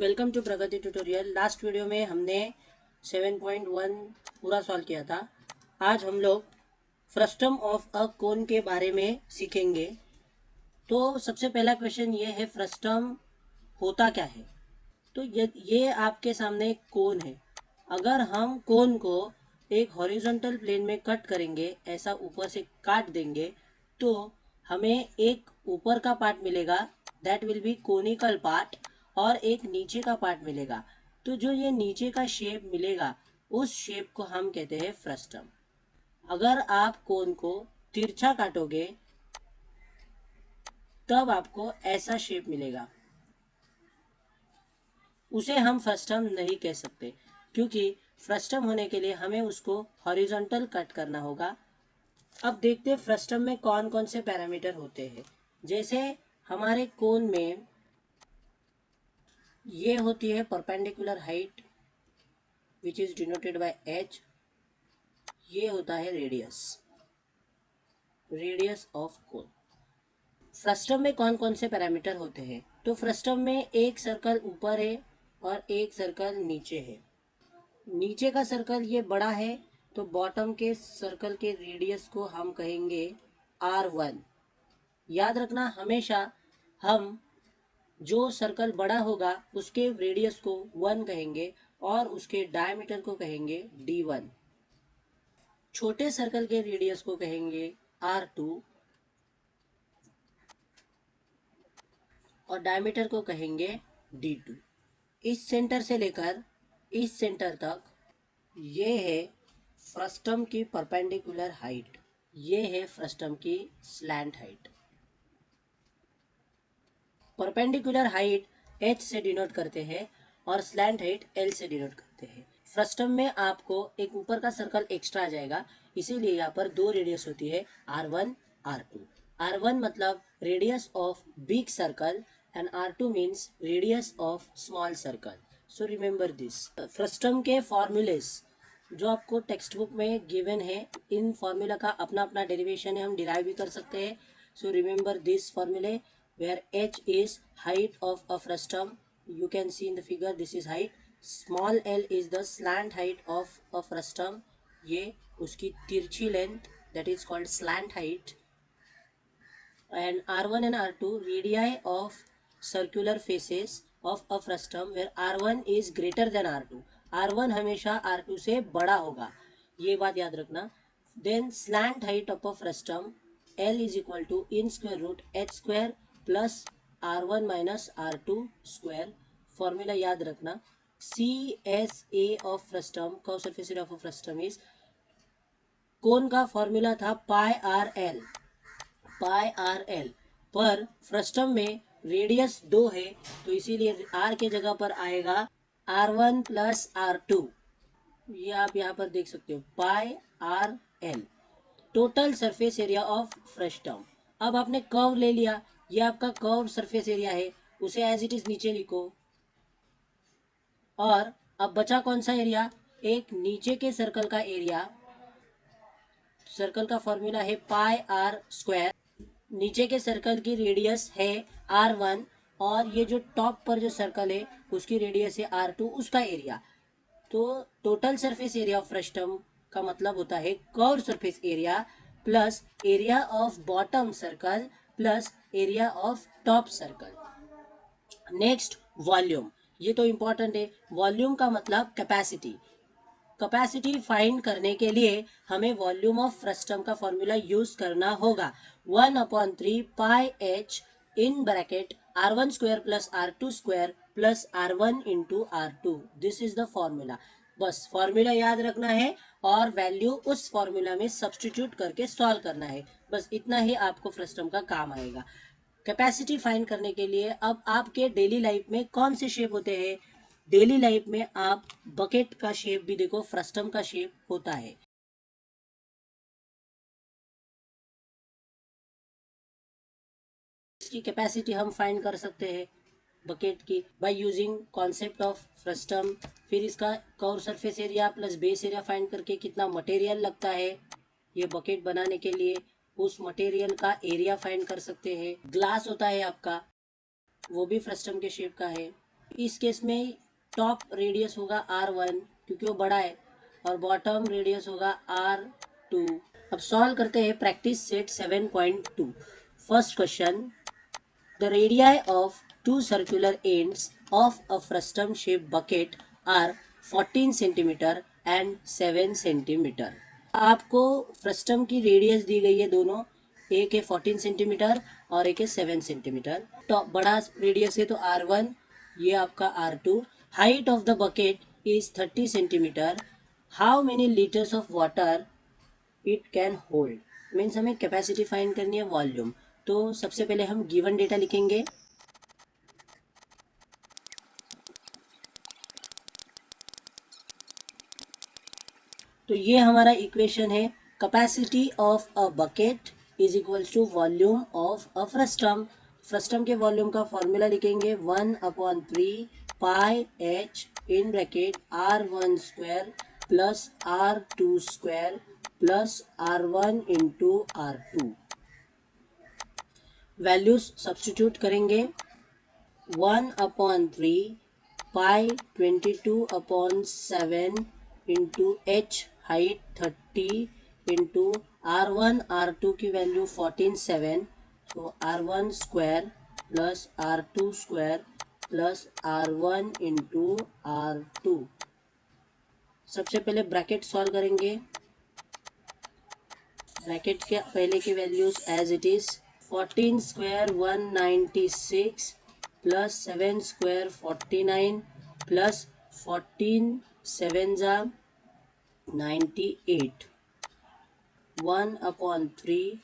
Welcome to Pragati tutorial. Last video में हमने 7.1 पूरा सॉल्व किया था। आज हम लोग फ्रस्टम ऑफ अ कोन के बारे में सीखेंगे। तो सबसे पहला क्वेश्चन ये है, फ्रस्टम होता क्या है। तो ये आपके सामने एक कोन है। अगर हम कोन को एक हॉरिजॉन्टल प्लेन में कट करेंगे, ऐसा ऊपर से काट देंगे, तो हमें एक ऊपर का पार्ट मिलेगा, that will be conical part, और एक नीचे का पार्ट मिलेगा। तो जो ये नीचे का शेप मिलेगा, उस शेप को हम कहते हैं फ्रस्टम। अगर आप कोन को तिरछा काटोगे तब आपको ऐसा शेप मिलेगा, उसे हम फ्रस्टम नहीं कह सकते, क्योंकि फ्रस्टम होने के लिए हमें उसको हॉरिजॉन्टल कट करना होगा। अब देखते हैं फ्रस्टम में कौन कौन से पैरामीटर होते हैं। जैसे हमारे कोन में ये होती है perpendicular height which is denoted by h। ये होता है रेडियस ऑफ कोन। फ्रस्टम में कौन कौन से पैरामीटर होते हैं, तो फ्रस्टम में एक सर्कल ऊपर है और एक सर्कल नीचे है। नीचे का सर्कल ये बड़ा है, तो बॉटम के सर्कल के रेडियस को हम कहेंगे R1। याद रखना, हमेशा हम जो सर्कल बड़ा होगा उसके रेडियस को 1 कहेंगे और उसके डायमीटर को कहेंगे D1। छोटे सर्कल के रेडियस को कहेंगे R2 और डायमीटर को कहेंगे D2। इस सेंटर से लेकर इस सेंटर तक ये है फ्रस्टम की परपेंडिकुलर हाइट, ये है फ्रस्टम की slant height. Perpendicular height h से डिनोट करते हैं और स्लैंट हाइट l से डिनोट करते हैं। फ्रस्टम में आपको एक ऊपर का सर्कल एक्स्ट्रा आ जाएगा, इसीलिए यहाँ पर दो रेडियस होती है, R1 R2। R1 मतलब radius of big circle and R2 means radius of small circle. So remember this. Frustum के फॉर्मूलेस जो आपको टेक्स्ट बुक में गिवन है, इन फॉर्मूला का अपना अपना डेरिवेशन है, हम डिराइव भी कर सकते हैं। सो रिमेंबर दिस फॉर्मूले where h is height of a frustum. You can see in the figure, this is height. Small l is the slant height of a frustum. ये उसकी तिरछी length, that is called slant height. And R1 and R2 radii of circular faces of a frustum where R1 is greater than R2. R1 हमेशा R2 से बड़ा होगा, ये बात याद रखना। Then slant height of a frustum L is equal to in square root h square plus R1 minus R2 square. Formula याद रखना, CSA of frustum, curve surface area of frustum is, cone का formula था pi r l, पर frustum में radius 2 है, तो इसीलिए R के जगह पर आएगा R1 प्लस R2। ये आप यहाँ पर देख सकते हो, pi r l, total surface area of frustum. अब आपने कर्व ले लिया, ये आपका कर्व सरफेस एरिया है, उसे एज इट इज नीचे लिखो। और अब बचा कौन सा एरिया, एक नीचे के सर्कल का एरिया। सर्कल का फॉर्मूला है पाई आर स्क्वायर। नीचे के सर्कल की रेडियस है R1 और ये जो टॉप पर जो सर्कल है उसकी रेडियस है R2, उसका एरिया। तो total surface area of frustum का मतलब होता है curve surface area plus area of bottom circle plus area of top circle. Next volume, ये तो इंपॉर्टेंट है। वॉल्यूम का मतलब कैपेसिटी। कैपेसिटी फाइंड करने के लिए हमें वॉल्यूम ऑफ फ्रस्टम का फॉर्मूला यूज करना होगा, 1/3 पाई h in bracket R1 square plus R2 square plus R1 into R2। This is the formula. बस फॉर्मूला याद रखना है और वैल्यू उस फॉर्मूला में सब्सटीट्यूट करके सॉल्व करना है, बस इतना ही आपको फ्रस्टम का काम आएगा। कैपेसिटी फाइंड करने के लिए अब आपके डेली लाइफ में कौन से शेप होते हैं, डेली लाइफ में आप बकेट का शेप भी देखो, फ्रस्टम का शेप होता है। इसकी कैपेसिटी हम फाइंड कर सकते हैं बकेट की by using concept of frustum. फिर इसका curve surface area plus base area find करके कितना मटेरियल लगता है ये बकेट बनाने के लिए, उस मटेरियल का एरिया फाइंड कर सकते हैं। ग्लास होता है आपका, वो भी फ्रस्टम के शेप का है। इस केस में टॉप रेडियस होगा R1 क्योंकि वो बड़ा है और बॉटम रेडियस होगा R2। अब सॉल्व करते हैं practice set 7.2। First question, the radii of two circular ends of a frustum shaped bucket are 14 centimeter and 7 centimeter। आपको फ्रस्टम की रेडियस दी गई है दोनों, एक है 14 सेंटीमीटर और एक है 7 सेंटीमीटर। तो बड़ा रेडियस है तो R1, ये आपका R2। Height of the bucket is 30 centimetre. How many litres of water it can hold, means हमें कैपेसिटी फाइंड करनी है, वॉल्यूम। तो सबसे पहले हम गिवन डेटा लिखेंगे। तो ये हमारा इक्वेशन है, capacity of a bucket is equals to volume of a frustum. Frustum के वॉल्यूम का फॉर्मूला लिखेंगे 1/3 pi H in bracket R1 square plus R2 square plus R1 into R2। Values substitute करेंगे। 1/3 pi 22/7 into H height 30 into R1 R2 की value 14/7, तो R1 square plus R2 square plus R1 into R2। सबसे पहले bracket solve करेंगे। Bracket के पहले की values as it is, 14 square 196 plus 7 square 49 plus 14 7 जा 98, 1/3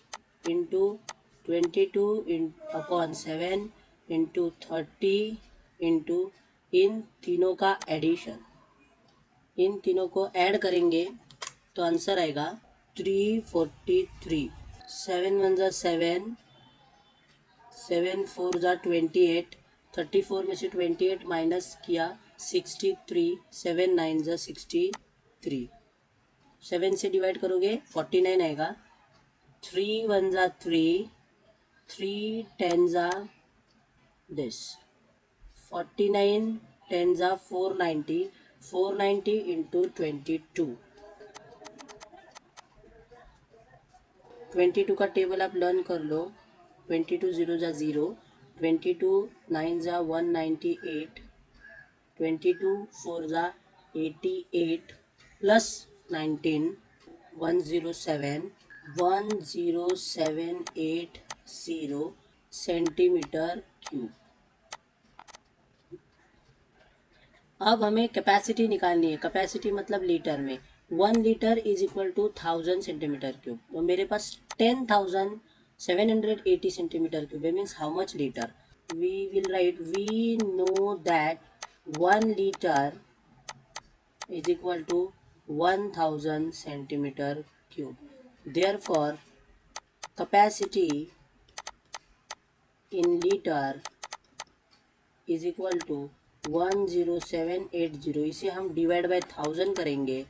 इंटू 22/7 इंटू 30 इंटू इन तीनों का एडिशन, इन तीनों को ऐड करेंगे तो आंसर आएगा 343। 7 1 जा 7, 7 4 जा 28, 34 में से 28 माइनस किया 63, 7 9 जा 63, 7 से डिवाइड करोगे 49 आएगा। 3 1 जा 3, 3 10 जा दिस 49, 10 जा 490, 490 इंटू 22। 22 का टेबल आप लर्न कर लो। 22 0 जा 0, 22 9 जा 198, 22 4 जा 88 प्लस 19 107, 10780 सेंटीमीटर क्यूब। अब हमें कैपेसिटी निकालनी है। कैपेसिटी मतलब लीटर में, 1 litre is equal to 1000 centimetre cube. तो मेरे पास 10,780 सेंटीमीटर क्यूब है, means how much litre. We will write, we know that 1 litre is equal to 1000 centimetre cube. Therefore capacity in litre is equal to 10780। इसे हम divide by 1000 करेंगे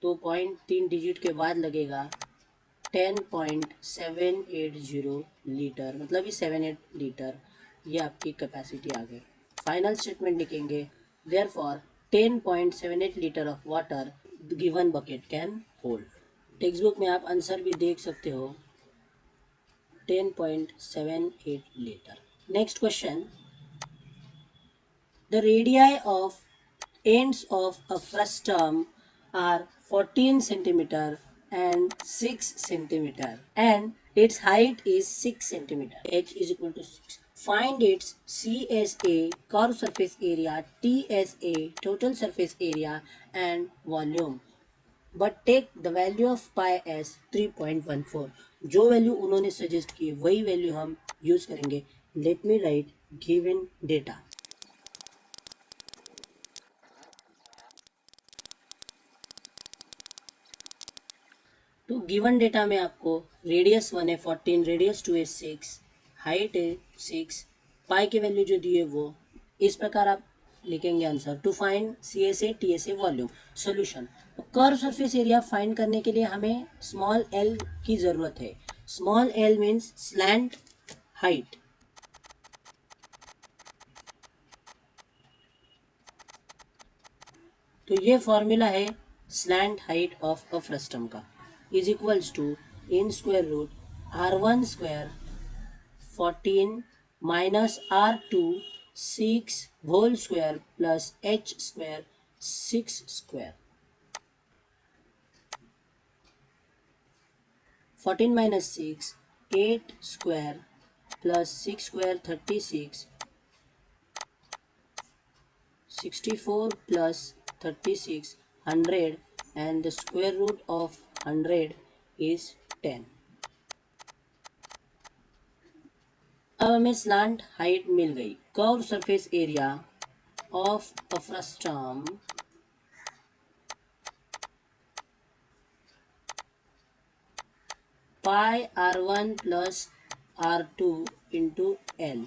तो 0.3 digit के बाद लगेगा 10.780 लीटर, मतलब ये 78 लीटर। ये आपकी कैपेसिटी आ गई। फाइनल स्टेटमेंट लिखेंगे, therefore 10.78 litre of water given bucket can hold. Text book में आप आंसर भी देख सकते हो, 10.78 litre. Next question, the radii of ends of a frustum are 14 centimeter and 6 centimeter and its height is 6 centimeter. H is equal to 6. Find its CSA curved surface area, TSA total surface area and volume. But take the value of pi as 3.14. जो value उन्होंने suggest की वही value हम use करेंगे। Let me right given data. तो given data में आपको radius 1 है 14, रेडियस 2 है 6, हाइट है 6, पाई की वैल्यू जो दी है वो, इस प्रकार आप लिखेंगे answer. To find CSA TSA volume. Solution, curve surface area find करने के लिए हमें स्मॉल l की ज़रूरत है। Small l means slant height, तो ये फॉर्मूला है slant height of a frustum का, is equals to in square root R1 square 14 minus R2 6 whole square plus H square 6 square. 14 minus 6 8 square plus 6 square 36 64 plus 36 100 and the square root of 100 is 10। अब हमें slant height मिल गई। Curve surface area of a frustum pi R1 plus R2 into L।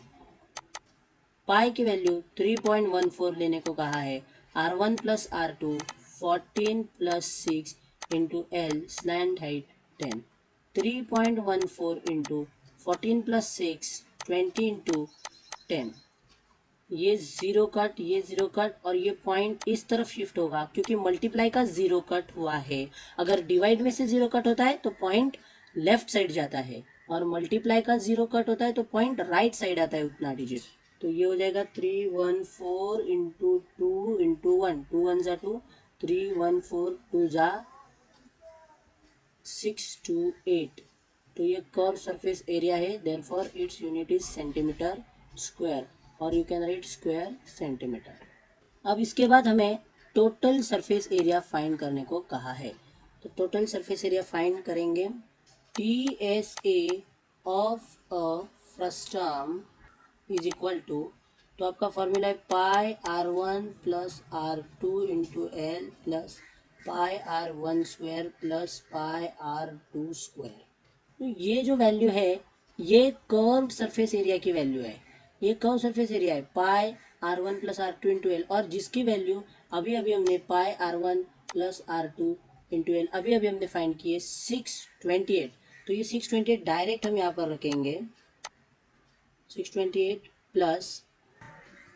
पाई की value 3.14 लेने को कहा है। R1 plus R2 14 plus 6 into L slant height 10। 3.14 into 14 plus 6 20 into 10। ये zero cut, ये जीरो कट और ये पॉइंट इस तरफ शिफ्ट होगा क्योंकि मल्टीप्लाई का जीरो कट हुआ है। अगर डिवाइड में से जीरो कट होता है तो पॉइंट लेफ्ट साइड जाता है और मल्टीप्लाई का जीरो कट होता है तो पॉइंट राइट साइड आता है उतना डिजिट। तो ये हो जाएगा 314 इंटू 2 इंटू 1, 2 1 जा 2, 314 2 जा 628। तो ये कर्व सरफेस एरिया है, therefore its unit is centimetre square और you can write square centimetre. अब इसके बाद हमें टोटल सरफेस एरिया फाइंड करने को कहा है। तो टोटल सरफेस एरिया फाइंड करेंगे। T S A of a frustum is equal to, तो आपका फॉर्मूला है pi R1 plus R2 into L plus pi R1 square plus pi R2 square. तो ये जो वैल्यू है ये कर्व सरफेस एरिया की वैल्यू है। ये कर्व सरफेस एरिया है pi R1 plus R2 into L, और जिसकी वैल्यू अभी अभी हमने पाई R1 plus R2 into L अभी अभी हमने फाइंड किए 628। तो ये 628 डायरेक्ट हम यहाँ पर रखेंगे। 628 प्लस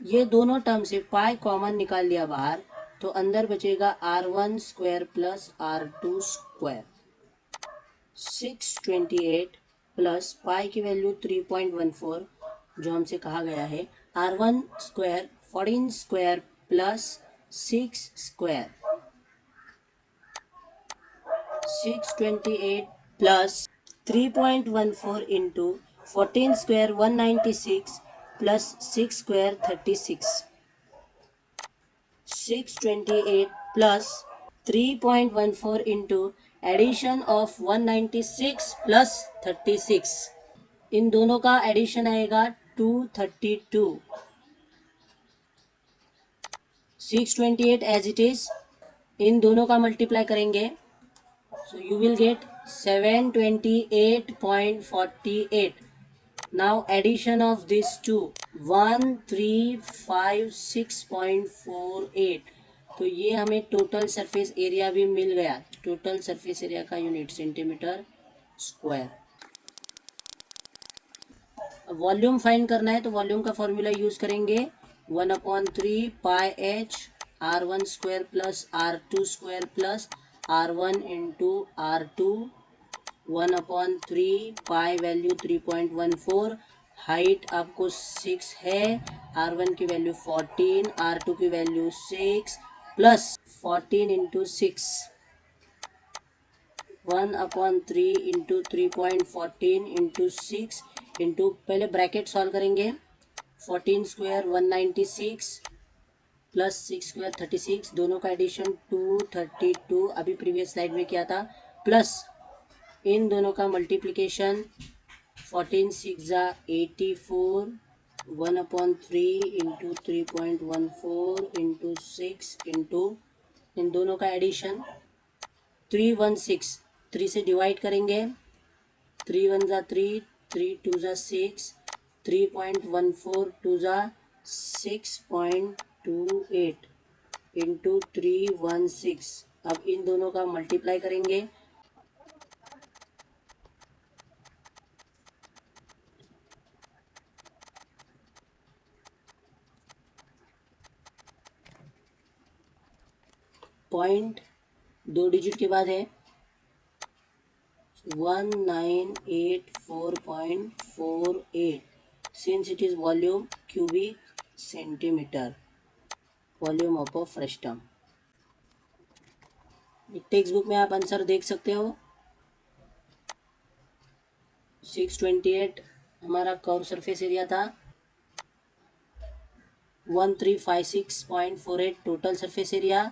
ये दोनों टर्म से पाई कॉमन निकाल लिया बाहर, तो अंदर बचेगा R1 square plus R2 square. 628 plus pi की वैल्यू 3.14 जो हमसे कहा गया है, R1 square 14 square plus 6 square. 628 plus 3.14 into 14 square 196 plus 6 square 36। 628 plus 3.14 into addition of 196 plus 36, इन दोनों का एडिशन आएगा 232। 628 एज इट इज, इन दोनों का मल्टीप्लाई करेंगे so you will get 728.48। Now addition of these two 1356.48। तो ये हमें टोटल सरफेस एरिया भी मिल गया। टोटल सरफेस एरिया का यूनिट सेंटीमीटर स्क्वायर। अब वॉल्यूम फाइंड करना है तो वॉल्यूम का फॉर्मूला यूज करेंगे 1/3 pi H R1 square plus R2 square plus R1 into R2। 1/3 pi value 3.14, height आपको 6 है, R1 की वैल्यू 14, R2 की value 6 plus 14 into 6। 1/3 into 3.14 into 6 into, पहले ब्रैकेट सॉल्व करेंगे। 14 स्क्वायर 196 प्लस 6 स्क्वायर 36, दोनों का एडिशन 232 अभी प्रीवियस स्लाइड में किया था, प्लस इन दोनों का मल्टीप्लिकेशन 14 6 जा 84, 1/3 इंटू 3.14 इंटू 6 इंटू इन दोनों का एडिशन 316, 3 से डिवाइड करेंगे, 3 1 जा 3, 3 2 जा 6, 3.14 2 जा 6.28 इंटू 316। अब इन दोनों का मल्टीप्लाई करेंगे, पॉइंट 2 डिजिट के बाद है 1984.48 since it is volume cubic centimeter volume of a frustum. Text book में आप आंसर देख सकते हो। 628 हमारा कर्व सरफेस एरिया था, 1356.48 total surface area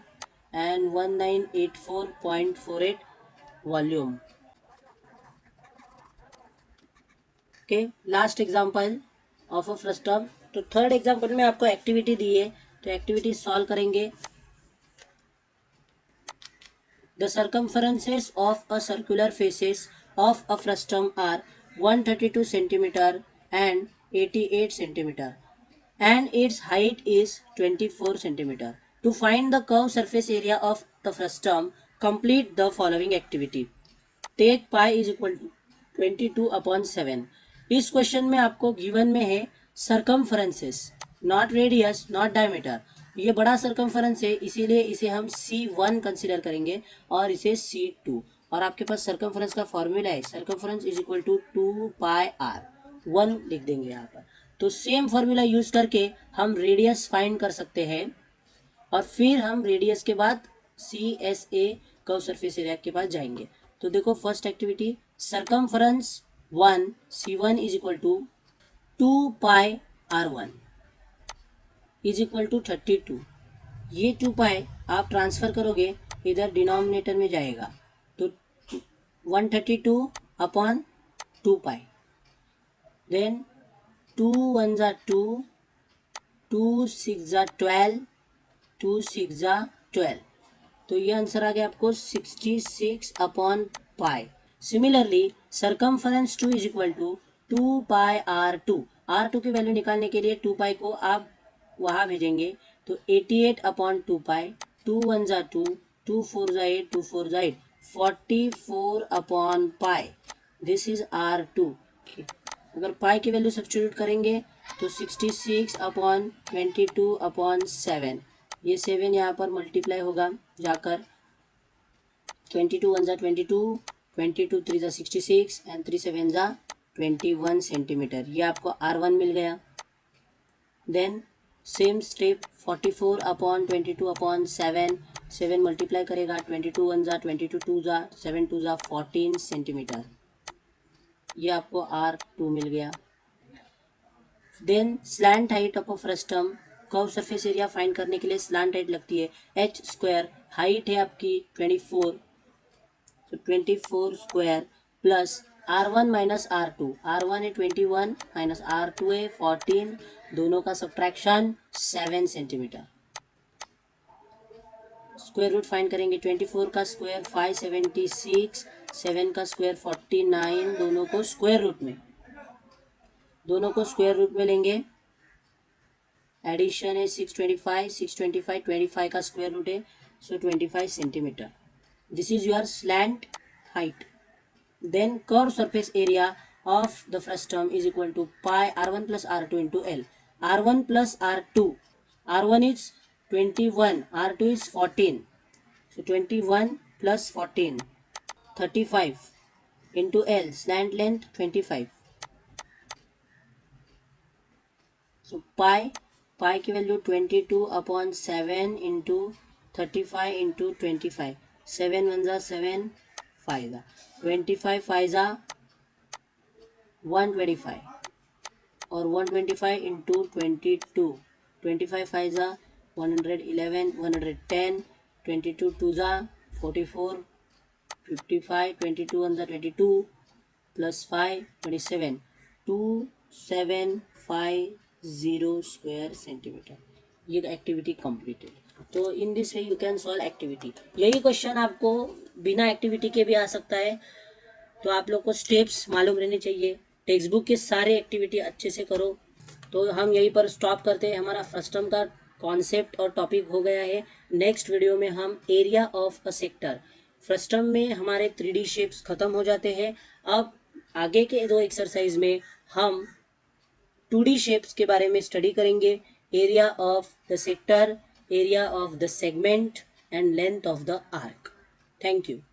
and 1984.48 volume. Okay, last example of a frustum. तो थर्ड एग्जांपल में आपको एक्टिविटी दी है, तो एक्टिविटी सॉल्व करेंगे। The circumferences of a circular faces of a frustum are 132 centimeter and 88 centimeter, and its height is 24 centimeter. To find the curved surface area of the frustum, complete the following activity. Take pi is equal to 22/7. इस question में आपको given में है सर्कमफरेंसेस, not radius not diameter. ये बड़ा circumference है, इसीलिए इसे हम C1 कंसिडर करेंगे और इसे C2। और आपके पास सर्कमफरेंस का फॉर्मूला है, circumference is equal to 2πr, 1 लिख देंगे यहाँ पर। तो सेम फॉर्मूला यूज करके हम रेडियस फाइंड कर सकते हैं और फिर हम रेडियस के बाद CSA कर्व सरफेस एरिया के पास जाएंगे। तो देखो first activity, circumference 1 C1 is equal to 2πr1 is equal to 32। ये 2π आप ट्रांसफर करोगे इधर डिनोमिनेटर में जाएगा, तो 132/2π, देन 2 1 जा 2, 2 6 जा 12, 2 6 जा 12, तो ये आंसर आ गया आपको 66/π। Similarly circumference 2 is equal to 2πr2। r2 की वैल्यू निकालने के लिए 2π को आप वहाँ भेजेंगे, तो 88/2π, 2 1 जा 2, 2 4 जा 8, 2 4 जा 8, 44/π। This is R2। अगर पाई की वैल्यू सब्स्टिट्यूट करेंगे तो 66/22/7, ये 7 यहाँ पर मल्टीप्लाई होगा जाकर, 22 1 जा 22, 22 3 जा 66 एंड 3 7 जा 21 सेंटीमीटर। ये आपको R1 मिल गया। देन सेम स्टेप 44/22/7, 7 मल्टीप्लाई करेगा, 22 1 जा 22 2 जा 7 2 जा 14 सेंटीमीटर, ये आपको R2 मिल गया। Then slant height of a frustum, curve surface area find करने के लिए स्लैंट हाइट लगती है h², हाइट है आपकी 24, तो 24 square plus R1 minus R2, R1 है 21 माइनस R2 है 14, दोनों का subtraction 7 centimetre. Square root find करेंगे, 24 का स्क्वायर 576, 7 का स्क्वायर 49, दोनों को स्क्वायर रूट में लेंगे। एडिशन है 625, 625 25 का स्क्वायर रूट है, सो 25 centimetre. This is your slant height. Then curved surface area of the frustum is equal to pi R1 plus R2 into L. R1 plus R2. R1 is 21, R2 is 14. So 21 plus 14, 35 into L. Slant length 25. So pi की value 22/7 into 35 into 25. 7 1 जा 7, 5 जा 25, 5 जा 125 और 125 into 22, 25 5 जा 111, 110, 22 2 जा 44, 55, 22 1 जा 22 plus 5 27, 2750 square centimetre. ये activity completed. तो in this way you can solve activity. यही क्वेश्चन आपको बिना एक्टिविटी के भी आ सकता है, तो आप लोग को स्टेप्स मालूम रहने चाहिए। टेक्स्ट बुक के सारे एक्टिविटी अच्छे से करो। तो हम यहीं पर स्टॉप करते हैं, हमारा फ्रस्टम का कॉन्सेप्ट और टॉपिक हो गया है। नेक्स्ट वीडियो में हम area of a sector, frustum में हमारे 3D शेप्स खत्म हो जाते हैं। अब आगे के 2 एक्सरसाइज में हम 2D शेप्स के बारे में स्टडी करेंगे, area of the sector, area of the segment and length of the arc. Thank you.